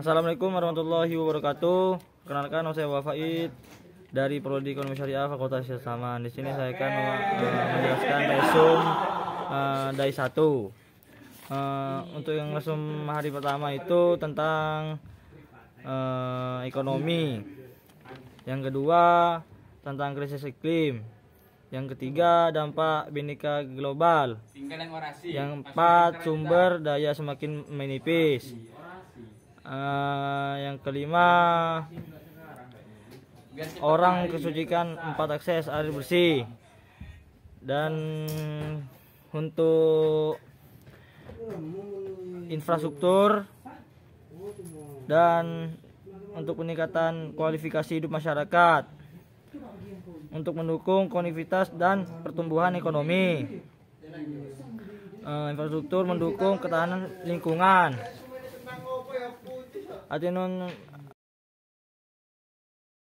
Assalamualaikum warahmatullahi wabarakatuh. Kenalkan, nama saya Wafaid dari Prodi Ekonomi Syariah Fakultas Islaman. Di sini saya akan menjelaskan resum dari 1. Untuk yang resum hari pertama itu tentang ekonomi. Yang kedua tentang krisis iklim. Yang ketiga dampak Bhinneka global. Yang keempat sumber daya semakin menipis. Yang kelima orang kesucikan 4 akses air bersih. Dan untuk infrastruktur dan untuk peningkatan kualifikasi hidup masyarakat untuk mendukung konektivitas dan pertumbuhan ekonomi. Infrastruktur mendukung ketahanan lingkungan. Atinun